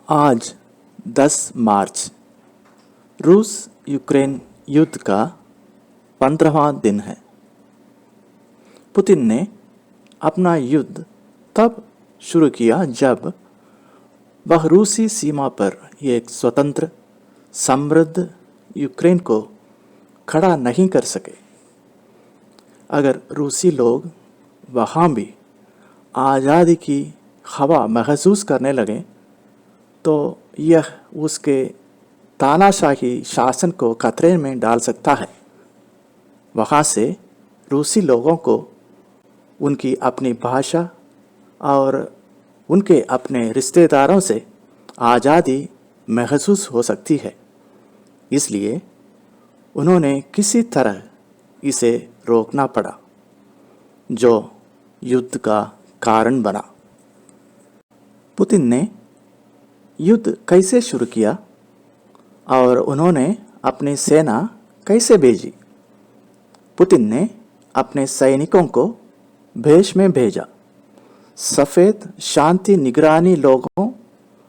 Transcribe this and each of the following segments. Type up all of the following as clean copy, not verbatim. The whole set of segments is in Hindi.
आज 10 मार्च रूस यूक्रेन युद्ध का 15वां दिन है। पुतिन ने अपना युद्ध तब शुरू किया जब वह रूसी सीमा पर एक स्वतंत्र, समृद्ध यूक्रेन को खड़ा नहीं कर सके। अगर रूसी लोग वहाँ भी आज़ादी की हवा महसूस करने लगे तो यह उसके तानाशाही शासन को खतरे में डाल सकता है। वहाँ से रूसी लोगों को उनकी अपनी भाषा और उनके अपने रिश्तेदारों से आज़ादी महसूस हो सकती है। इसलिए उन्होंने किसी तरह इसे रोकना पड़ा, जो युद्ध का कारण बना। पुतिन ने युद्ध कैसे शुरू किया और उन्होंने अपनी सेना कैसे भेजी? पुतिन ने अपने सैनिकों को भेष में भेजा, सफ़ेद शांति निगरानी लोगों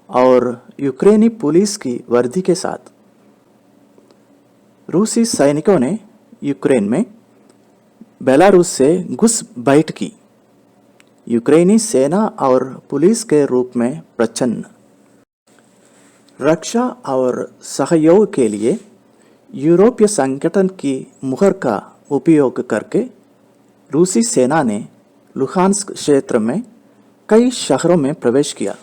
और यूक्रेनी पुलिस की वर्दी के साथ। रूसी सैनिकों ने यूक्रेन में बेलारूस से घुसपैठ की, यूक्रेनी सेना और पुलिस के रूप में प्रच्छन्न। रक्षा और सहयोग के लिए यूरोपीय संगठन की मुहर का उपयोग करके रूसी सेना ने लुहांस्क क्षेत्र में कई शहरों में प्रवेश किया।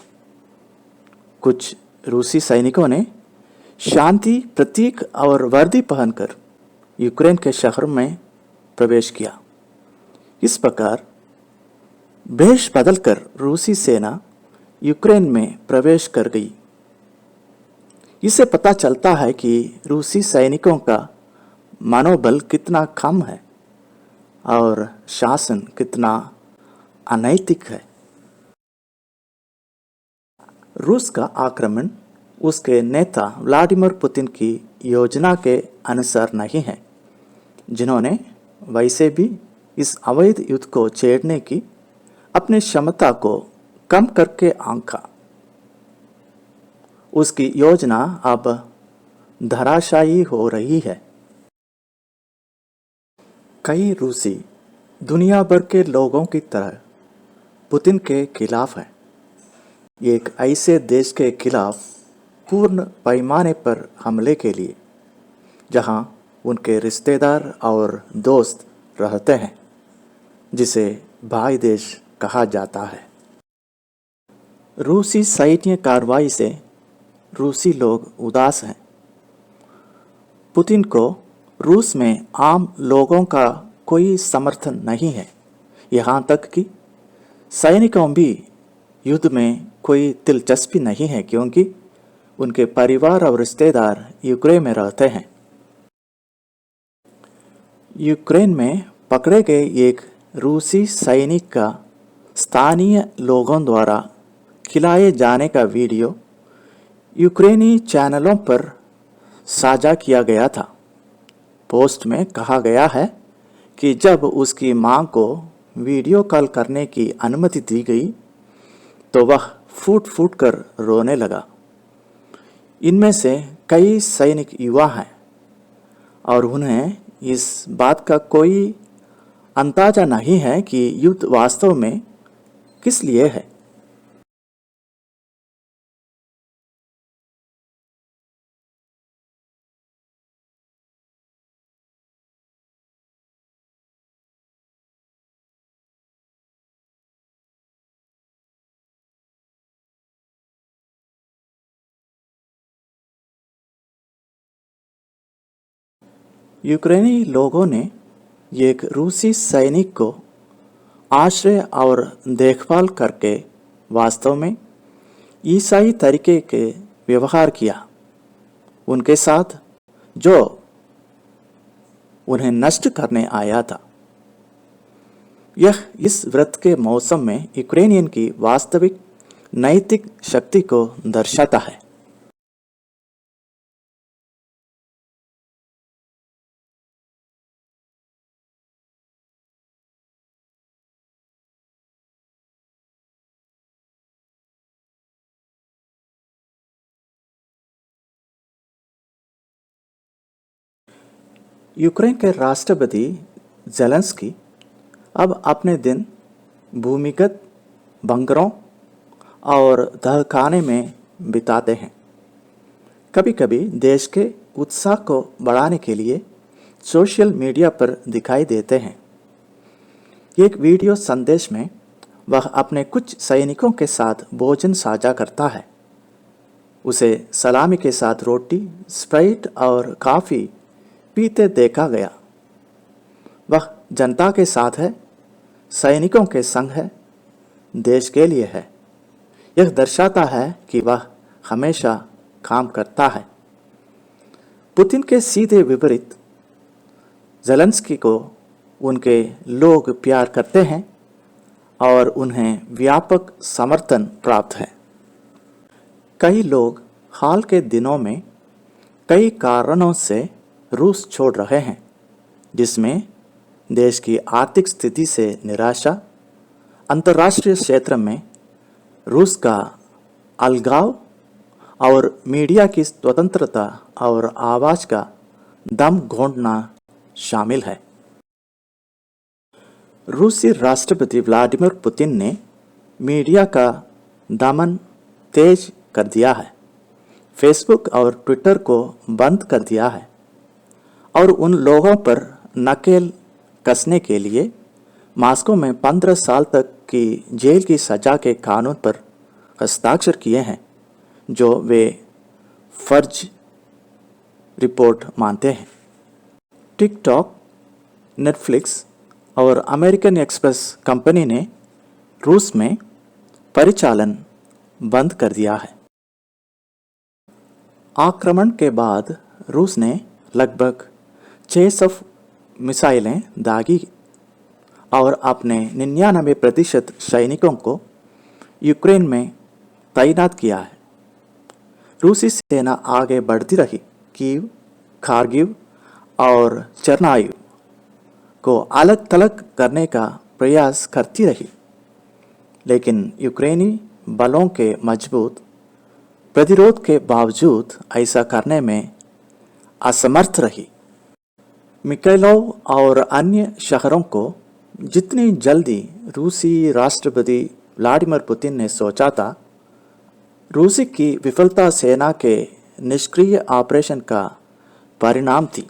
कुछ रूसी सैनिकों ने शांति प्रतीक और वर्दी पहनकर यूक्रेन के शहरों में प्रवेश किया। इस प्रकार भेष बदलकर रूसी सेना यूक्रेन में प्रवेश कर गई। इससे पता चलता है कि रूसी सैनिकों का मनोबल कितना कम है और शासन कितना अनैतिक है। रूस का आक्रमण उसके नेता व्लादिमीर पुतिन की योजना के अनुसार नहीं है, जिन्होंने वैसे भी इस अवैध युद्ध को छेड़ने की अपनी क्षमता को कम करके आंका। उसकी योजना अब धराशायी हो रही है। कई रूसी दुनिया भर के लोगों की तरह पुतिन के खिलाफ हैं। एक ऐसे देश के खिलाफ पूर्ण पैमाने पर हमले के लिए जहां उनके रिश्तेदार और दोस्त रहते हैं, जिसे भाई देश कहा जाता है। रूसी सैन्य कार्रवाई से रूसी लोग उदास हैं। पुतिन को रूस में आम लोगों का कोई समर्थन नहीं है। यहाँ तक कि सैनिकों भी युद्ध में कोई दिलचस्पी नहीं है, क्योंकि उनके परिवार और रिश्तेदार यूक्रेन में रहते हैं। यूक्रेन में पकड़े गए एक रूसी सैनिक का स्थानीय लोगों द्वारा खिलाए जाने का वीडियो यूक्रेनी चैनलों पर साझा किया गया था। पोस्ट में कहा गया है कि जब उसकी मां को वीडियो कॉल करने की अनुमति दी गई तो वह फूट फूट कर रोने लगा। इनमें से कई सैनिक युवा हैं और उन्हें इस बात का कोई अंदाजा नहीं है कि युद्ध वास्तव में किस लिए है। यूक्रेनी लोगों ने एक रूसी सैनिक को आश्रय और देखभाल करके वास्तव में ईसाई तरीके के व्यवहार किया उनके साथ, जो उन्हें नष्ट करने आया था। यह इस व्रत के मौसम में यूक्रेनियन की वास्तविक नैतिक शक्ति को दर्शाता है। यूक्रेन के राष्ट्रपति ज़ेलेंस्की अब अपने दिन भूमिगत बंकरों और तहखाने में बिताते हैं। कभी कभी देश के उत्साह को बढ़ाने के लिए सोशल मीडिया पर दिखाई देते हैं। एक वीडियो संदेश में वह अपने कुछ सैनिकों के साथ भोजन साझा करता है। उसे सलामी के साथ रोटी, स्प्राइट और कॉफ़ी पीते देखा गया। वह जनता के साथ है, सैनिकों के संग है, देश के लिए है। यह दर्शाता है कि वह हमेशा काम करता है। पुतिन के सीधे विपरीत ज़ेलेंस्की को उनके लोग प्यार करते हैं और उन्हें व्यापक समर्थन प्राप्त है। कई लोग हाल के दिनों में कई कारणों से रूस छोड़ रहे हैं, जिसमें देश की आर्थिक स्थिति से निराशा, अंतर्राष्ट्रीय क्षेत्र में रूस का अलगाव और मीडिया की स्वतंत्रता और आवाज़ का दम घोंटना शामिल है। रूसी राष्ट्रपति व्लादिमीर पुतिन ने मीडिया का दमन तेज कर दिया है, फेसबुक और ट्विटर को बंद कर दिया है और उन लोगों पर नकेल कसने के लिए मॉस्को में 15 साल तक की जेल की सज़ा के कानून पर हस्ताक्षर किए हैं, जो वे फर्ज रिपोर्ट मानते हैं। टिकटॉक, नेटफ्लिक्स और अमेरिकन एक्सप्रेस कंपनी ने रूस में परिचालन बंद कर दिया है। आक्रमण के बाद रूस ने लगभग 600 मिसाइलें दागी और अपने 99% सैनिकों को यूक्रेन में तैनात किया है। रूसी सेना आगे बढ़ती रही, कीव, खार्किव और चेरनाइव को अलग थलग करने का प्रयास करती रही, लेकिन यूक्रेनी बलों के मजबूत प्रतिरोध के बावजूद ऐसा करने में असमर्थ रही। मिखाइलोव और अन्य शहरों को जितनी जल्दी रूसी राष्ट्रपति व्लादिमीर पुतिन ने सोचा था, रूसी की विफलता सेना के निष्क्रिय ऑपरेशन का परिणाम थी।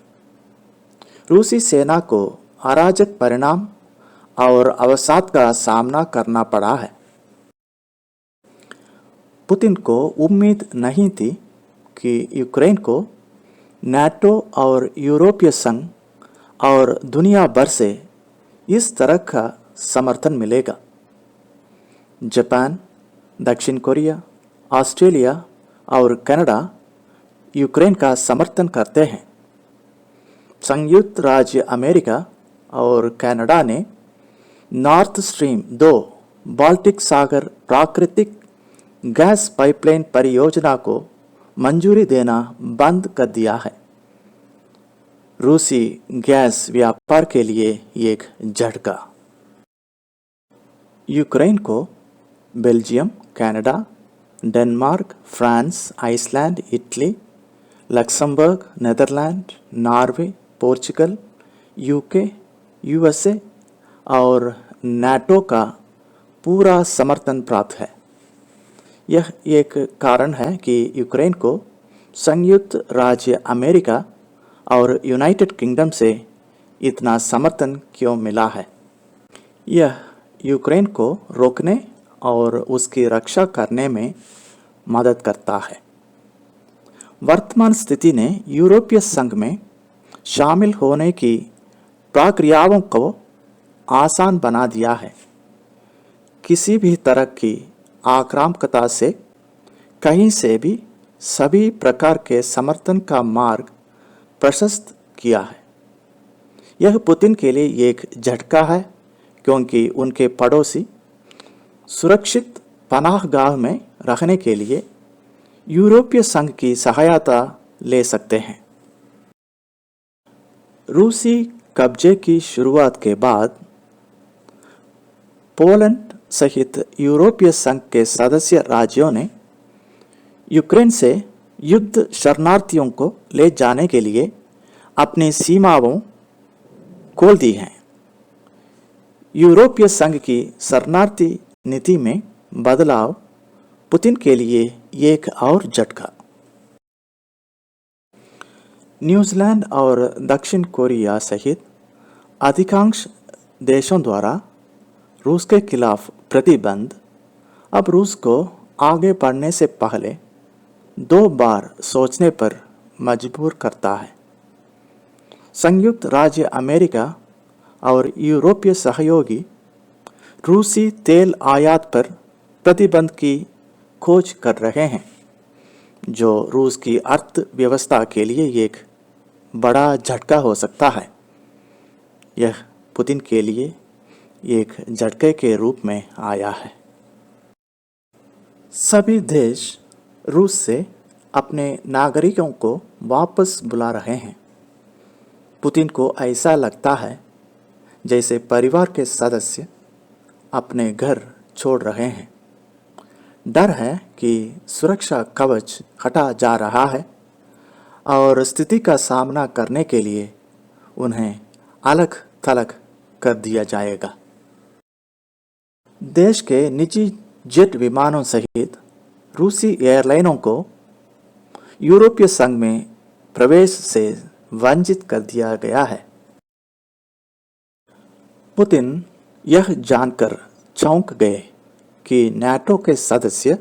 रूसी सेना को अराजक परिणाम और अवसाद का सामना करना पड़ा है। पुतिन को उम्मीद नहीं थी कि यूक्रेन को नाटो और यूरोपीय संघ और दुनिया भर से इस तरह का समर्थन मिलेगा। जापान, दक्षिण कोरिया, ऑस्ट्रेलिया और कनाडा यूक्रेन का समर्थन करते हैं। संयुक्त राज्य अमेरिका और कनाडा ने नॉर्थ स्ट्रीम 2 बाल्टिक सागर प्राकृतिक गैस पाइपलाइन परियोजना को मंजूरी देना बंद कर दिया है। रूसी गैस व्यापार के लिए एक झटका। यूक्रेन को Belgium, Canada, Denmark, France, Iceland, Italy, Luxembourg, Netherlands, Norway, Portugal, UK, USA और नाटो का पूरा समर्थन प्राप्त है। यह एक कारण है कि यूक्रेन को संयुक्त राज्य अमेरिका और यूनाइटेड किंगडम से इतना समर्थन क्यों मिला है। यह यूक्रेन को रोकने और उसकी रक्षा करने में मदद करता है। वर्तमान स्थिति ने यूरोपीय संघ में शामिल होने की प्रक्रियाओं को आसान बना दिया है। किसी भी तरह की आक्रामकता से कहीं से भी सभी प्रकार के समर्थन का मार्ग प्रशस्त किया है। यह पुतिन के लिए एक झटका है, क्योंकि उनके पड़ोसी सुरक्षित पनाहगाह में रहने के लिए यूरोपीय संघ की सहायता ले सकते हैं। रूसी कब्जे की शुरुआत के बाद पोलैंड सहित यूरोपीय संघ के सदस्य राज्यों ने यूक्रेन से युद्ध शरणार्थियों को ले जाने के लिए अपनी सीमाओं खोल दी हैं। यूरोपीय संघ की शरणार्थी नीति में बदलाव पुतिन के लिए एक और झटका। न्यूजीलैंड और दक्षिण कोरिया सहित अधिकांश देशों द्वारा रूस के खिलाफ प्रतिबंध अब रूस को आगे बढ़ने से पहले 2 बार सोचने पर मजबूर करता है। संयुक्त राज्य अमेरिका और यूरोपीय सहयोगी रूसी तेल आयात पर प्रतिबंध की खोज कर रहे हैं, जो रूस की अर्थव्यवस्था के लिए एक बड़ा झटका हो सकता है। यह पुतिन के लिए एक झटके के रूप में आया है। सभी देश रूस से अपने नागरिकों को वापस बुला रहे हैं। पुतिन को ऐसा लगता है जैसे परिवार के सदस्य अपने घर छोड़ रहे हैं। डर है कि सुरक्षा कवच हटा जा रहा है और स्थिति का सामना करने के लिए उन्हें अलग थलग कर दिया जाएगा। देश के निजी जेट विमानों सहित रूसी एयरलाइनों को यूरोपीय संघ में प्रवेश से वंचित कर दिया गया है। पुतिन यह जानकर चौंक गए कि नाटो के सदस्य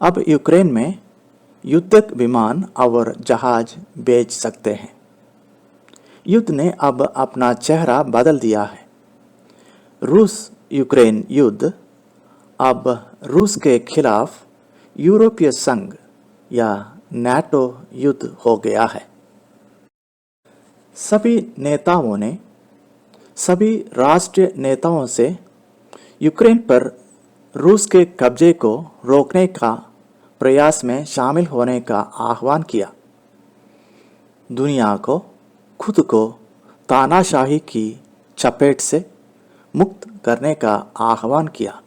अब यूक्रेन में युद्धक विमान और जहाज भेज सकते हैं। युद्ध ने अब अपना चेहरा बदल दिया है। रूस यूक्रेन युद्ध अब रूस के खिलाफ यूरोपीय संघ या नाटो युद्ध हो गया है। सभी नेताओं ने सभी राष्ट्रीय नेताओं से यूक्रेन पर रूस के कब्जे को रोकने का प्रयास में शामिल होने का आह्वान किया। दुनिया को खुद को तानाशाही की चपेट से मुक्त करने का आह्वान किया।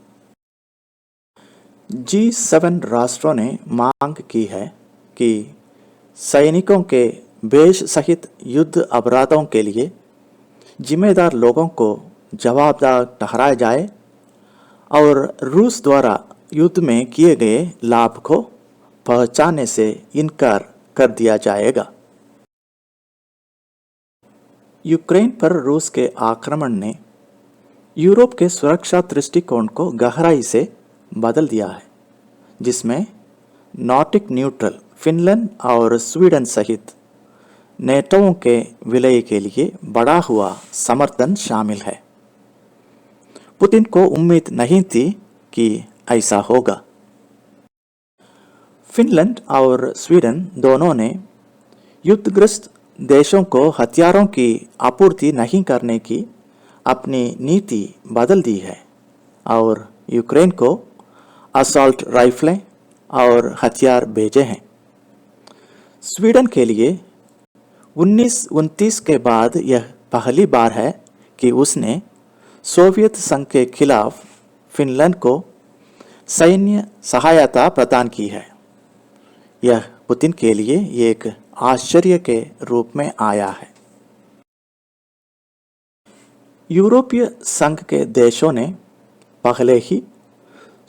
G7 राष्ट्रों ने मांग की है कि सैनिकों के बेश सहित युद्ध अपराधों के लिए जिम्मेदार लोगों को जवाबदार ठहराया जाए और रूस द्वारा युद्ध में किए गए लाभ को पहचानने से इनकार कर दिया जाएगा। यूक्रेन पर रूस के आक्रमण ने यूरोप के सुरक्षा दृष्टिकोण को गहराई से बदल दिया है, जिसमें नॉर्डिक न्यूट्रल फिनलैंड और स्वीडन सहित नेटो के विलय के लिए बढ़ा हुआ समर्थन शामिल है। पुतिन को उम्मीद नहीं थी कि ऐसा होगा। फिनलैंड और स्वीडन दोनों ने युद्धग्रस्त देशों को हथियारों की आपूर्ति नहीं करने की अपनी नीति बदल दी है और यूक्रेन को असॉल्ट राइफलें और हथियार भेजे हैं। स्वीडन के लिए 1929 के बाद यह पहली बार है कि उसने सोवियत संघ के खिलाफ फिनलैंड को सैन्य सहायता प्रदान की है। यह पुतिन के लिए एक आश्चर्य के रूप में आया है। यूरोपीय संघ के देशों ने पहले ही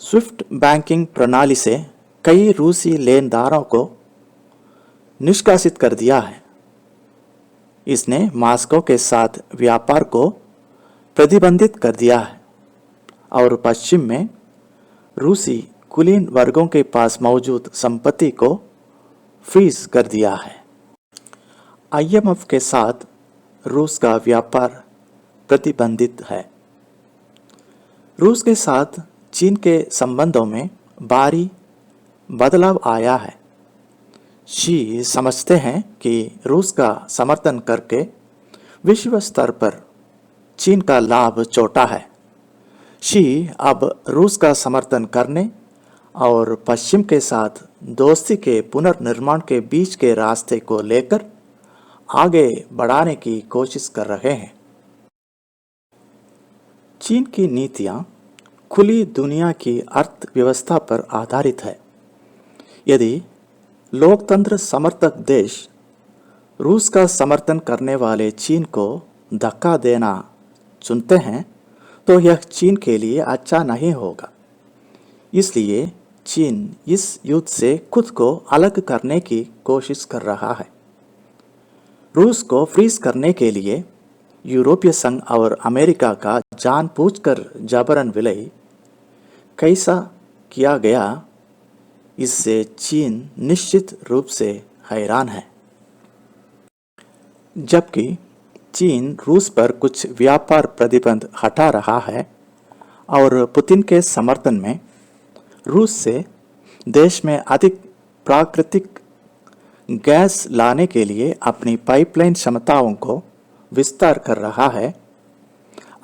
स्विफ्ट बैंकिंग प्रणाली से कई रूसी लेनदारों को निष्कासित कर दिया है। इसने मॉस्को के साथ व्यापार को प्रतिबंधित कर दिया है और पश्चिम में रूसी कुलीन वर्गों के पास मौजूद संपत्ति को फ्रीज कर दिया है। IMF के साथ रूस का व्यापार प्रतिबंधित है। रूस के साथ चीन के संबंधों में भारी बदलाव आया है। शी समझते हैं कि रूस का समर्थन करके विश्व स्तर पर चीन का लाभ छोटा है। शी अब रूस का समर्थन करने और पश्चिम के साथ दोस्ती के पुनर्निर्माण के बीच के रास्ते को लेकर आगे बढ़ाने की कोशिश कर रहे हैं। चीन की नीतियां खुली दुनिया की अर्थव्यवस्था पर आधारित है। यदि लोकतंत्र समर्थक देश रूस का समर्थन करने वाले चीन को धक्का देना चुनते हैं तो यह चीन के लिए अच्छा नहीं होगा। इसलिए चीन इस युद्ध से खुद को अलग करने की कोशिश कर रहा है। रूस को फ्रीज करने के लिए यूरोपीय संघ और अमेरिका का जानबूझकर जबरन विलय कैसा किया गया, इससे चीन निश्चित रूप से हैरान है। जबकि चीन रूस पर कुछ व्यापार प्रतिबंध हटा रहा है और पुतिन के समर्थन में रूस से देश में अधिक प्राकृतिक गैस लाने के लिए अपनी पाइपलाइन क्षमताओं को विस्तार कर रहा है,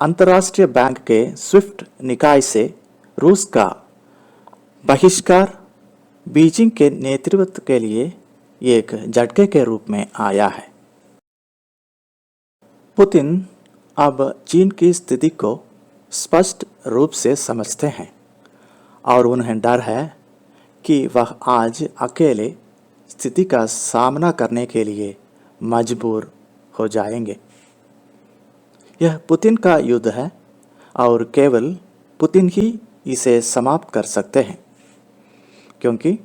अंतर्राष्ट्रीय बैंक के स्विफ्ट निकाय से रूस का बहिष्कार बीजिंग के नेतृत्व के लिए एक झटके के रूप में आया है। पुतिन अब चीन की स्थिति को स्पष्ट रूप से समझते हैं और उन्हें डर है कि वह आज अकेले स्थिति का सामना करने के लिए मजबूर हो जाएंगे। यह पुतिन का युद्ध है और केवल पुतिन ही इसे समाप्त कर सकते हैं, क्योंकि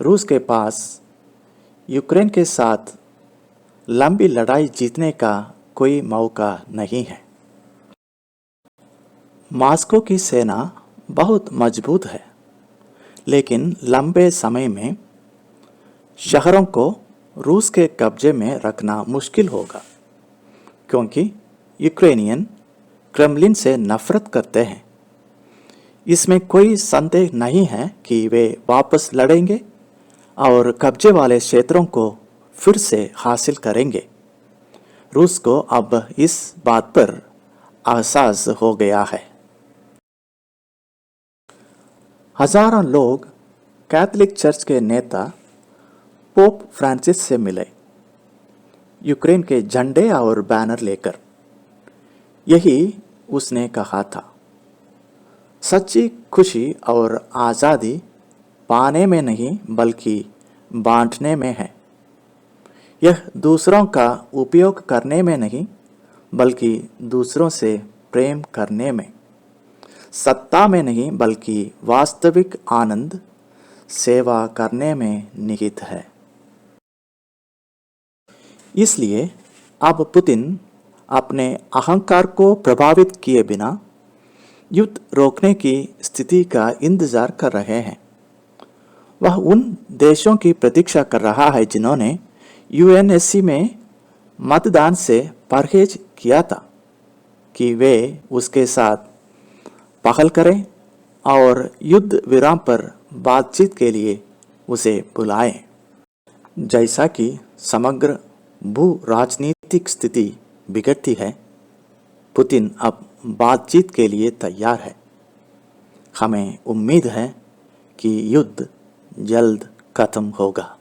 रूस के पास यूक्रेन के साथ लंबी लड़ाई जीतने का कोई मौका नहीं है। मॉस्को की सेना बहुत मजबूत है, लेकिन लंबे समय में शहरों को रूस के कब्जे में रखना मुश्किल होगा, क्योंकि यूक्रेनियन क्रेमलिन से नफरत करते हैं। इसमें कोई संदेह नहीं है कि वे वापस लड़ेंगे और कब्जे वाले क्षेत्रों को फिर से हासिल करेंगे। रूस को अब इस बात पर एहसास हो गया है। हजारों लोग कैथोलिक चर्च के नेता पोप फ्रांसिस से मिले, यूक्रेन के झंडे और बैनर लेकर। यही उसने कहा था, सच्ची खुशी और आज़ादी पाने में नहीं बल्कि बांटने में है। यह दूसरों का उपयोग करने में नहीं बल्कि दूसरों से प्रेम करने में, सत्ता में नहीं बल्कि वास्तविक आनंद सेवा करने में निहित है। इसलिए अब पुतिन अपने अहंकार को प्रभावित किए बिना युद्ध रोकने की स्थिति का इंतजार कर रहे हैं। वह उन देशों की प्रतीक्षा कर रहा है जिन्होंने यूएनएससी में मतदान से परहेज किया था कि वे उसके साथ पहल करें और युद्ध विराम पर बातचीत के लिए उसे बुलाएं। जैसा कि समग्र भू राजनीतिक स्थिति बिगड़ती है, पुतिन अब बातचीत के लिए तैयार है। हमें उम्मीद है कि युद्ध जल्द खत्म होगा।